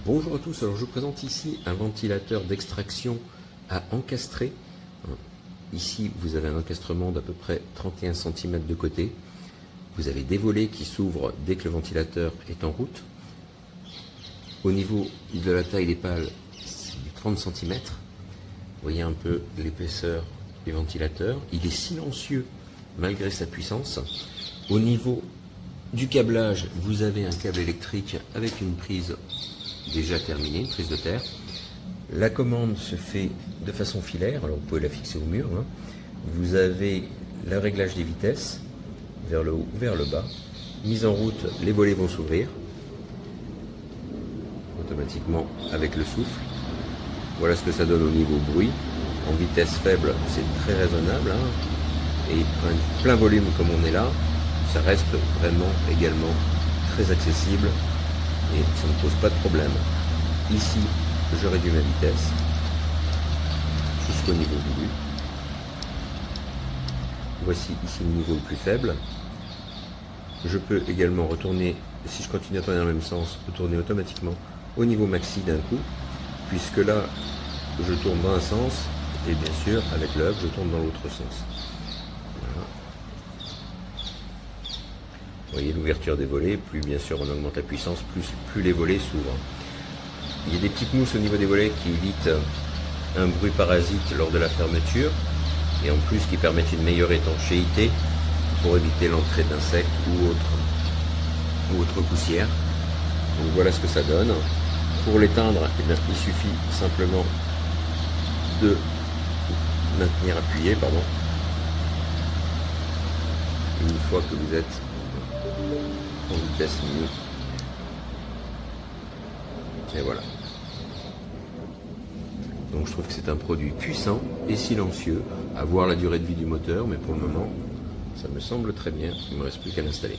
Bonjour à tous, alors je vous présente ici un ventilateur d'extraction à encastrer. Ici vous avez un encastrement d'à peu près 31 cm de côté. Vous avez des volets qui s'ouvrent dès que le ventilateur est en route. Au niveau de la taille des pales, c'est du 30 cm. Vous voyez un peu l'épaisseur du ventilateur. Il est silencieux malgré sa puissance. Au niveau du câblage, vous avez un câble électrique avec une prise déjà terminée, une prise de terre. La commande se fait de façon filaire, alors vous pouvez la fixer au mur. Vous avez le réglage des vitesses, vers le haut ou vers le bas. Mise en route, les volets vont s'ouvrir automatiquement avec le souffle. Voilà ce que ça donne au niveau bruit. En vitesse faible, c'est très raisonnable. Et un plein volume comme on est là, ça reste vraiment également très accessible et ça ne pose pas de problème. Ici, je réduis ma vitesse jusqu'au niveau voulu. Voici ici le niveau le plus faible. Je peux également retourner, si je continue à tourner dans le même sens, retourner automatiquement au niveau maxi d'un coup, puisque là, je tourne dans un sens et bien sûr, avec l'œuvre, je tourne dans l'autre sens. Voilà. Vous voyez l'ouverture des volets, plus bien sûr on augmente la puissance, plus les volets s'ouvrent. Il y a des petites mousses au niveau des volets qui évitent un bruit parasite lors de la fermeture et en plus qui permettent une meilleure étanchéité pour éviter l'entrée d'insectes ou autre poussière. Donc voilà ce que ça donne. Pour l'éteindre, eh bien, il suffit simplement de maintenir appuyé, une fois que vous êtes en vitesse mini. Et voilà. Donc je trouve que c'est un produit puissant et silencieux, à voir la durée de vie du moteur, mais pour le moment, ça me semble très bien. Il ne me reste plus qu'à l'installer.